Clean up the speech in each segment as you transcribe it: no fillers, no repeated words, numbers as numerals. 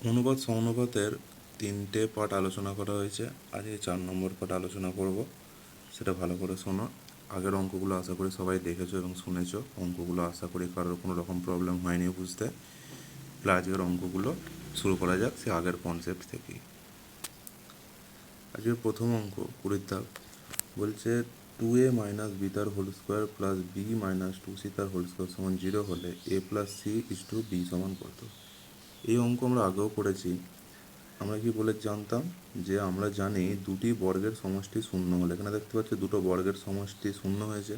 অনুপাত সমানুপাতের 3টে পার্ট আলোচনা করা হয়েছে। আজকে 4 নম্বর পার্ট আলোচনা করব, সেটা ভালো করে শোনো। আগের অঙ্কগুলো আশা করি সবাই দেখেছো এবং শুনেছো। অঙ্কগুলো আশা করি কারোর কোনো রকম প্রবলেম হয়নি বুঝতে। তাহলে আজকের অঙ্কগুলো শুরু করা যাক সে আগের কনসেপ্ট থেকেই। আজকের প্রথম অঙ্ক 20 দাগ বলছে 2a মাইনাস বি তার whole square plus B minus 2c তার হোল স্কোয়ার সমান 0 হলে a plus C is to B সমান কত। এই অঙ্ক আমরা আগেও করেছি। আমরা কি বলে জানতাম যে আমরা জানি দুটি বর্গের সমষ্টি শূন্য হলে, এখানে দেখতে পাচ্ছি দুটো বর্গের সমষ্টি শূন্য হয়েছে,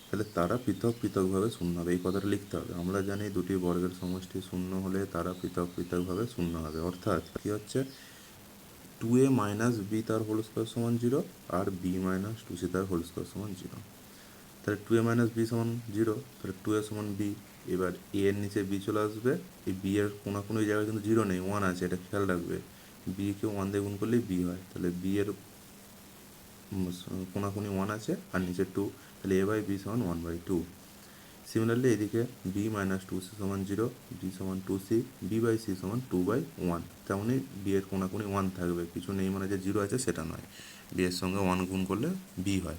তাহলে তারা পৃথক পৃথকভাবে শূন্য হবে, এই কথাটা লিখতে হবে। আমরা জানি দুটি বর্গের সমষ্টি শূন্য হলে তারা পৃথক পৃথকভাবে শূন্য হবে, অর্থাৎ কি হচ্ছে 2a মাইনাস বি তার হোল স্কোয়ার সমান 0 আর বি মাইনাস 2c তার হোল স্কোয়ার সমান 0। তাহলে 2a মাইনাস বি সমান 0, তাহলে 2a সমান বি। এবার এ এর নিচে বি চলে আসবে, এই বি এর কোনো জায়গায় কিন্তু 0 নেই, 1 আছে, এটা খেয়াল রাখবে। বি কে 1 দিয়ে গুণ করলেই বি হয়, তাহলে বি এর কোনাকুনি 1 আছে আর নিচে 2, তাহলে এ বাই বি সমান 1/2। সিমিলারলি এদিকে বি মাইনাস 2c সমান 0, বি সমান 2c, বি বাই সি সমান 2/1। তেমনই বি এর কোনাকুনি 1 থাকবে, কিছু নেই মানে যে 0 আছে সেটা নয়, বি এর সঙ্গে 1 গুণ করলে বি হয়।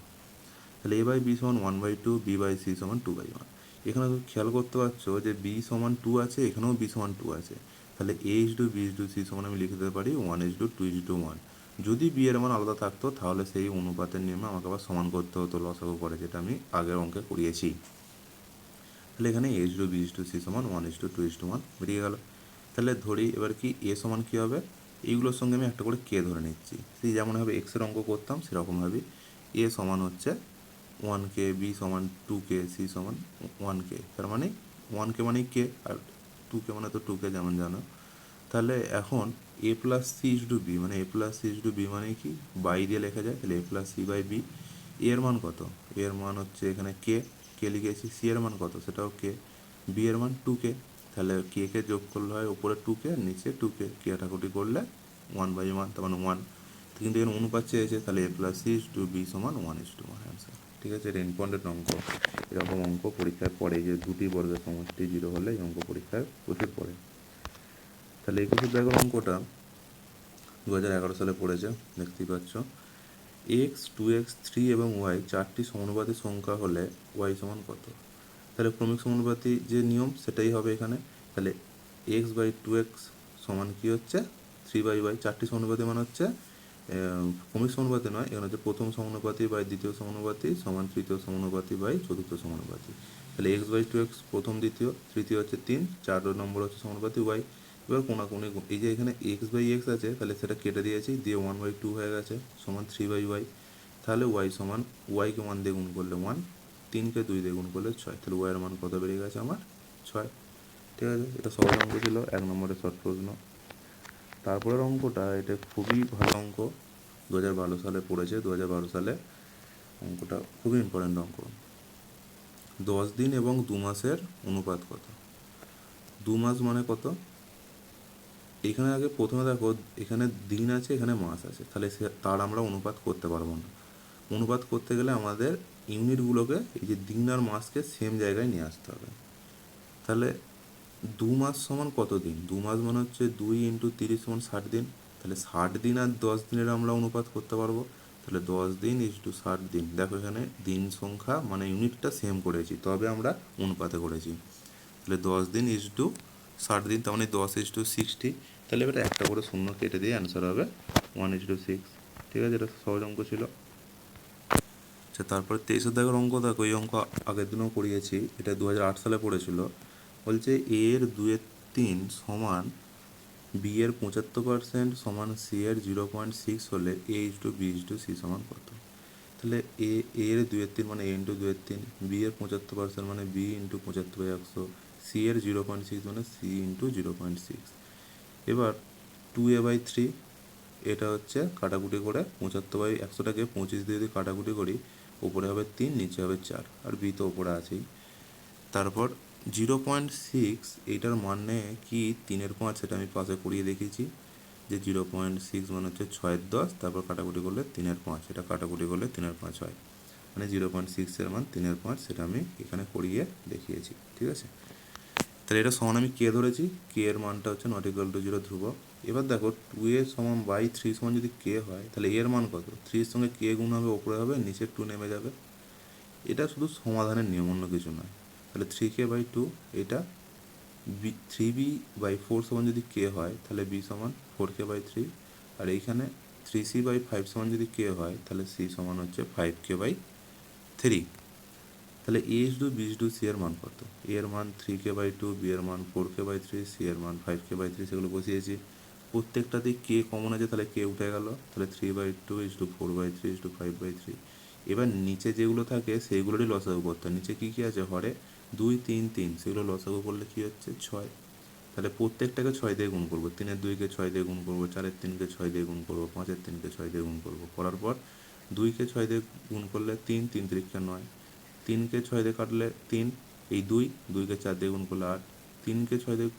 তাহলে এ বাই বি সমান 1/2, বি বাই সি সমান 2/1। এখানে খেয়াল করতে পারছো যে বি সমান 2 আছে, এখানেও বি সমান 2 আছে, তাহলে A is to B is to C সমান আমি লিখে দিতে পারি 1:2:1। যদি বি এর মান আলাদা থাকতো তাহলে সেই অনুপাতের নিয়মে আমাকে আবার সমান করতে হতো লসাগু করে, যেটা আমি আগের অঙ্কে করিয়েছি। তাহলে এখানে A is to B is to C সমান 1:2:1 বেরিয়ে গেল। তাহলে ধরি এবার কি এ সমান কী হবে, এইগুলোর সঙ্গে আমি একটা করে কে ধরে নিচ্ছি, সেই যেমনভাবে এক্সের অঙ্ক করতাম সেরকমভাবেই। এ সমান হচ্ছে 1k, বি সমান 2k, সি সমান 1k, তার মানে 1k মানে কে আর 2k মানে তো 2k যেমন জানো। তাহলে এখন A plus C is to B, মানে A plus C is to B মানে কি বাই দিয়ে লেখা যায়, তাহলে A plus C by B. এর মান কত, এর মান হচ্ছে এখানে কে লিখেছি, সি এর মান কত সেটাও কে, বি এর মান 2k। তাহলে কে যোগ করলে হয় উপরে 2k নিচে 2k, কে কাটাকুটি করলে 1/1, তার মানে 1। কিন্তু এখানে অনুপাত চেয়েছে, তাহলে A plus C is to B সমান 1:1 অ্যান্সার। ঠিক আছে, এটা ইম্পর্টেন্ট অঙ্ক। এরকম অঙ্ক পরীক্ষায় পড়ে, যে দুটি বর্গের সমষ্টি 0 হলে এই অঙ্ক পরীক্ষায় প্রচুর পড়ে। তাহলে 21 দাগের অঙ্কটা 2011 সালে পড়েছে, দেখতেই পাচ্ছ। এক্স, 2x, 3 এবং ওয়াই চারটি সমানুপাতি সংখ্যা হলে ওয়াই সমান কত। তাহলে ক্রমিক সমানুপাতি যে নিয়ম সেটাই হবে এখানে। তাহলে এক্স বাই 2x সমান কী হচ্ছে 3/y। চারটি সমানুপাতি মানে হচ্ছে ক্রমিক সমানুপাতি নয়, এখানে হচ্ছে প্রথম সমানুপাতি বাই দ্বিতীয় সমানুপাতি সমান তৃতীয় সমানুপাতি বাই চতুর্থ সমানুপাতি। তাহলে এক্স বাই 2x প্রথম, দ্বিতীয়, তৃতীয় হচ্ছে 3, 4 নম্বর হচ্ছে সমানুপাতি ওয়াই। এবার কোনাকুনি, এই যে এখানে এক্স বাই এক্স আছে, তাহলে সেটা কেটে দিয়েছি, দিয়ে 1/2 হয়ে গেছে সমান 3/y। তাহলে ওয়াই সমান, ওয়াইকে 1 দিয়ে গুণ করলে 1, 3কে 2 দিয়ে গুণ করলে 6, তাহলে ওয়াইয়ের মান কত বেরিয়ে গেছে আমার 6। ঠিক আছে, এটা সহজ অঙ্ক ছিল, 1 নম্বরের শর্ট প্রশ্ন। তারপরের অঙ্কটা এটা খুবই ভালো অঙ্ক, 2012 সালে পড়েছে। 2012 সালে অঙ্কটা খুবই ইম্পর্ট্যান্ট অঙ্ক। 10 দিন এবং 2 মাসের অনুপাত কত। 2 মাস মানে কত, এখানে আগে প্রথমে দেখো এখানে দিন আছে এখানে মাস আছে, তাহলে তার আমরা অনুপাত করতে পারবো না। অনুপাত করতে গেলে আমাদের ইউনিটগুলোকে, এই যে দিন আর মাসকে সেম জায়গায় নিয়ে আসতে হবে। তাহলে 2 মাস সমান কত দিন, 2 মাস মানে হচ্ছে 2 × 30 সমান 60 দিন। তাহলে 60 দিন আর 10 দিনের আমরা অনুপাত করতে পারবো। তাহলে 10 দিন ইস টু 60 দিন, দেখো এখানে দিন সংখ্যা মানে ইউনিটটা সেম করেছি, তবে আমরা অনুপাতে করেছি। তাহলে 10 দিন ইস টু 60 দিন, তার মানে 10 ইস টু 60। তাহলে এবার একটা করে শূন্য কেটে দিয়ে অ্যান্সার হবে 1:6। ঠিক আছে, এটা সহজ অঙ্ক ছিল। আচ্ছা, তারপরে 23 দাগের অঙ্ক দেখো, এই অঙ্ক আগের দিনও করিয়েছি, এটা 2008 সালে পড়েছিল। বলছে এ এর 2/3 সমান বি এর 75% সমান সি এর 0.6 হলে A is to B is to C সমান কত। তাহলে এর 2/3 মানে এ ইন্টু 2/3, বি এর 75% মানে বি ইন্টু 75/100, সি এর 0.6 মানে সি ইন্টু 0.6। এবার 2a/3, এটা হচ্ছে কাটাকুটি করে 75/100টাকে 25 দিয়ে যদি কাটাকুটি করি, উপরে হবে 3, নিচে হবে 4, আর বি তো উপরে আছেই। তারপর 0.6, এইটার মানে কি 3/5, সেটা আমি পাশে করিয়ে দেখিয়েছি, যে 0.6 মানে হচ্ছে 6/10, তারপর কাটাকুটি করলে 3/5, এটা কাটাকুটি করলে 3/5 হয়, মানে 0.6 এর মান 3/5, সেটা আমি এখানে করিয়ে দেখিয়েছি। ঠিক আছে, তাহলে এটা সমান আমি কে ধরেছি, কে এর মানটা হচ্ছে নট ইকুয়াল টু 0 ধ্রুবক। এবার দেখো 2a সমান বাই 3 সমান যদি কে হয় তাহলে এর মান কত, 3 এর সঙ্গে কে গুণ হবে, ওপরে হবে, নিচে 2 নেমে যাবে। এটা শুধু সমাধানের নিয়ম, অন্য কিছু নয়। তাহলে 3k/2, এটা বি 3b/4 সমান যদি কে হয় তাহলে b সমান 4k/3, আর এইখানে 3c/5 সমান যদি কে হয় তাহলে c সমান হচ্ছে 5k/3। তাহলে a is to b is to c এর মান কত, a এর মান 3k/2, b এর মান 4k/3, c এর মান 5k/3, সেগুলো বসিয়েছি। প্রত্যেকটাতেই কে কমন আছে, তাহলে কে উঠে গেল, তাহলে 3/2 ইস টু 4/3 ইস টু 5/3। এবার নিচে যেগুলো থাকে সেইগুলোরই লসাগু করতে হয়। নিচে কী কী আছে, হরে 2 3 3, সেগুলো লসাগু করলে কী হচ্ছে 6। তাহলে প্রত্যেকটাকে 6 দিয়ে গুণ করবো, 3-এর 2-কে 6 দিয়ে গুণ করবো, 4-এর 3-কে 6 দিয়ে গুণ করবো, 5-এর 3-কে 6 দিয়ে গুণ করবো, করার পর 2-কে 6 দিয়ে গুণ করলে 3, 3 3-কে 9, 3-কে 6 দিয়ে কাটলে 3, এই 2, 2-কে 4 দিয়ে গুণ করলে 8, 3-কে 6 দিয়ে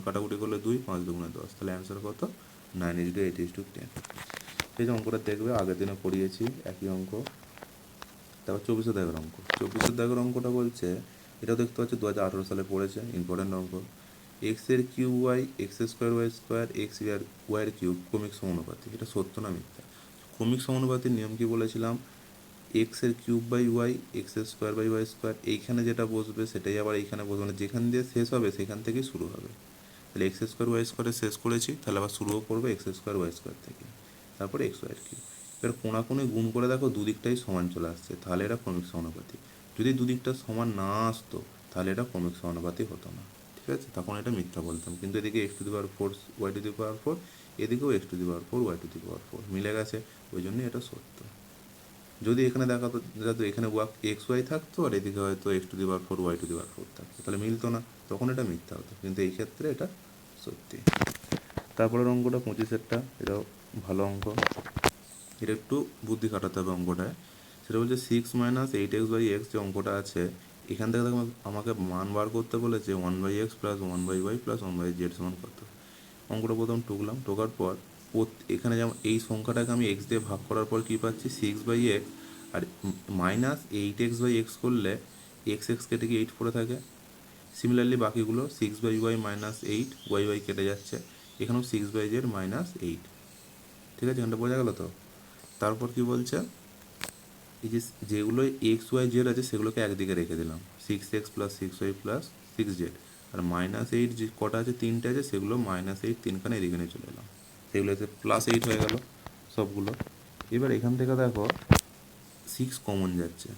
কাটাকুটি করলে 2, 5 2 10। তাহলে অ্যান্সার কত, 9:8:10। এই যে অঙ্কটা দেখবে, আগের দিনে পড়িয়েছি একই অঙ্ক। তারপর 24 দাগের অঙ্ক। 24 দাগের অঙ্কটা বলছে, এটাও দেখতে পাচ্ছি 2018 সালে পড়েছে, ইম্পর্টেন্ট অঙ্ক। এক্সের কিউব ওয়াই, x² এক্স ওয়াইয়ের কিউব ক্রমিক সমানুপাতি। এটা সত্য না মিথ্যা? ক্রমিক সমানুপাতির নিয়ম কি বলেছিলাম, এক্সের cube by Y, x² by y², এইখানে যেটা বসবে সেটাই আবার এইখানে বসবে, মানে যেখান দিয়ে শেষ হবে সেখান থেকেই শুরু হবে। তাহলে x²y² শেষ করেছি, তাহলে আবার শুরুও করবো x²y² থেকে, তারপরে x ওয়াইয়ের কিউব। এবার কোনাকুনি গুণ করে দেখো দুদিকটাই সমান চলে আসছে, তাহলে এটা ক্রমিক সমানুপাতি। যদি দুদিকটা সমান না আসতো তাহলে এটা ক্রমিক সমানুপাতি হতো না, ঠিক আছে? তখন এটা মিথ্যা বলতাম। কিন্তু এদিকে x⁴ y⁴, এদিকেও x⁴ y⁴ মিলে গেছে, ওই জন্যই এটা সত্য। যদি এখানে দেখাতো যাতে এখানে এক্স ওয়াই থাকতো আর এদিকে হয়তো x⁴ y⁴ থাকতো, তাহলে মিলতো না, তখন এটা মিথ্যা হতো। কিন্তু এই ক্ষেত্রে এটা সত্যি। তারপরের অঙ্কটা 25-এরটা, এটাও ভালো অঙ্ক। এটা একটু বুদ্ধি খাটাতে হবে অঙ্কটায়। সেটা বলছে 6 - 8x/x, যে অঙ্কটা আছে এখান থেকে দেখো আমাকে মান বার করতে বলেছে 1/x plus 1/y plus 1/z সমান কত। অঙ্কটা প্রথম টুকলাম, টোকার পর এখানে যেমন এই সংখ্যাটাকে আমি এক্স দিয়ে ভাগ করার পর কী পাচ্ছি 6/x, আর -8x/x করলে এক্স কেটে গিয়ে 8 পড়ে থাকে। সিমিলারলি বাকিগুলো 6/y -8, y কেটে যাচ্ছে, এখানেও 6/z -8। ঠিক আছে, এখানটা বোঝা গেল তো? তারপর কি বলছে, এই যে যেগুলো x, y, z আছে সেগুলোকে একদিকে রেখে দিলাম, 6x plus 6y plus 6z। আর -8 যে কটা আছে, 3টে আছে, সেগুলো -8 3খানে এদিকে নিয়ে চলে এলাম, সেগুলো এসে +8 হয়ে গেল সবগুলো। এবার এখান থেকে দেখো 6 কমন যাচ্ছে,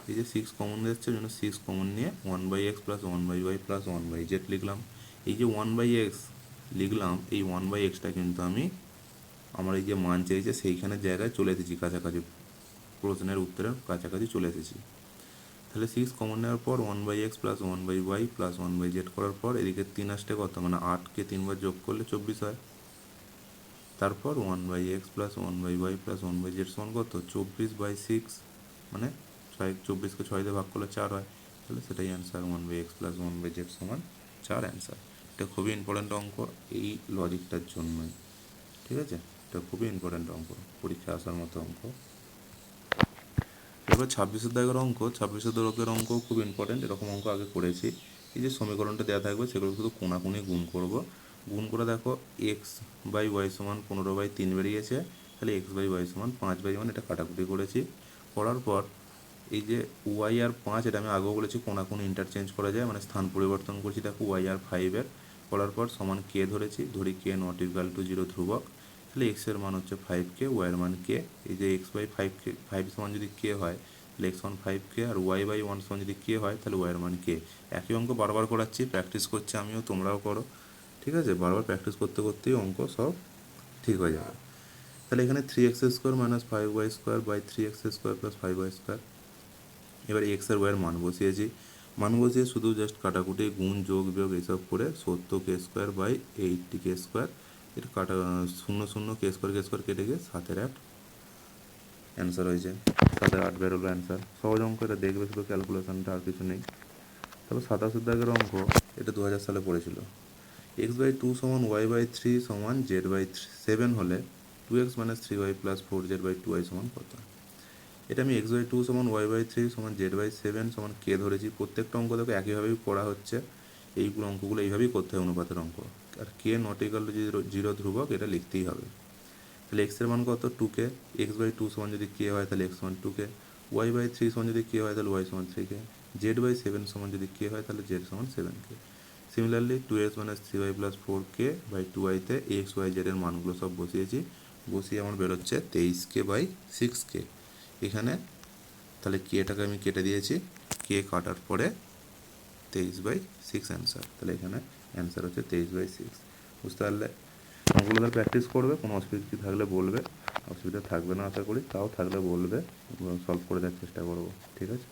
এই যে 6 কমন যাচ্ছে, ওই জন্য 6 কমন নিয়ে 1/x plus 1/y plus 1/z লিখলাম। এই যে 1/x লিখলাম, এই 1/xটা কিন্তু আমি আমার এই যে মান চেয়েছে সেইখানে জায়গায় চলে এসেছি, কাছাকাছি প্রশ্নের উত্তরের কাছাকাছি চলে এসেছি। তাহলে 6 কমন নেওয়ার পর 1/x plus 1/y plus 1/z করার পর এদিকে 3 আসতে কত, মানে 8কে 3বার যোগ করলে 24 হয়। তারপর 1/x plus 1/y plus 1/z সমান কত, 24/6, মানে 24কে 6 দিয়ে ভাগ করলে 4 হয়, তাহলে সেটাই অ্যান্সার, 1/x প্লাস 1/z সমান 4 অ্যান্সার। এটা খুবই ইম্পর্ট্যান্ট অঙ্ক এই লজিকটার জন্যই, ঠিক আছে? এটা খুবই ইম্পর্ট্যান্ট অঙ্ক, পরীক্ষায় আসার মতো অঙ্ক। এবার 26 দাগের অঙ্ক, 26 দাগের অঙ্ক খুব ইম্পর্টেন্ট, এরকম অঙ্ক আগে করেছি। এই যে সমীকরণটা দেওয়া থাকবে সেগুলো শুধু কোনাকুনি গুণ করব। গুণ করে দেখো x/y সমান 15/3 বেরিয়েছে, তাহলে x/y সমান 5/1, এটা কাটাকুটি করেছি। করার পর এই যে y আর 5, এটা আমি আগেও বলেছি কোনাকুনি ইন্টারচেঞ্জ করা যায়, মানে স্থান পরিবর্তন করছি। দেখো y আর 5-এর করার পর সমান কে ধরেছি, ধরি কে নট ইকুয়াল টু 0 ধ্রুবক। তাহলে এক্সের মান হচ্ছে 5k, ওয়াইয়ের মান কে। এই যে x/5k 5 সমান যদি কে হয় তাহলে x সমান 5k, আর y/1 সমান যদি কে হয় তাহলে ওয়াইয়ের মান কে। একই অঙ্ক বারবার করাচ্ছি, প্র্যাকটিস করছি আমিও, তোমরাও করো, ঠিক আছে? বারবার প্র্যাকটিস করতে করতেই অঙ্ক সব ঠিক হয়ে যাবে। তাহলে এখানে 3x² - 5y² by 3x² plus 5y²। এবার এক্স আর ওয়াইয়ের মান বসিয়েছি, মান বসিয়ে শুধু জাস্ট কাটাকুটি, গুণ, যোগ, বিয়োগ এইসব করে 70k² বাই 80k², এটা কাটা 0 0 k² কেটে গিয়ে 7-8 অ্যান্সার হয়েছে, 7-8 বেরোলো অ্যান্সার। সহজ অঙ্ক, এটা দেখবে শুধু ক্যালকুলেশনটা, আর কিছু নেই। তারপর 27 দাগের অঙ্ক, এটা 2000 সালে পড়েছিল। x/2 সমান y/3 সমান z/7 হলে 2x - 3y প্লাস 4z/2y সমান কত? এটা আমি x/2 সমান y/3 সমান z/7 সমান কে ধরেছি। প্রত্যেকটা অঙ্ক দেখো একইভাবেই করা হচ্ছে, এইগুলো অঙ্কগুলো এইভাবেই করতে হয় অনুপাতের অঙ্ক। আর কে নট ইকাল টু জিরো ধ্রুবক, এটা লিখতেই হবে। তাহলে এক্সের মান কত, 2k, এক্স বাই টু সমান যদি কে হয় তাহলে এক্স সমান 2k, ওয়াই বাই থ্রি সমান যদি কে হয় তাহলে ওয়াই সমান 3k, জেড বাই সেভেন সমান যদি কে হয় তাহলে জেড সমান 7k। Similarly 2x minus 3y plus 4k by 2yতে এক্স ওয়াই জেডের মানগুলো সব বসিয়েছি, বসিয়ে আমার বেরোচ্ছে 23k বাই 6k। এখানে তাহলে কেটাকে আমি কেটে দিয়েছি, কে কাটার পরে 23/6 অ্যান্সার। তাহলে এখানে অ্যান্সার হচ্ছে 23/6। বুঝতে পারলে? অঙ্কগুলো তাহলে প্র্যাকটিস করবে, কোনো অসুবিধা কি থাকলে বলবে, অসুবিধা থাকবে না আশা করি, তাও থাকলে বলবে, সলভ করে দেওয়ার চেষ্টা করবো। ঠিক আছে?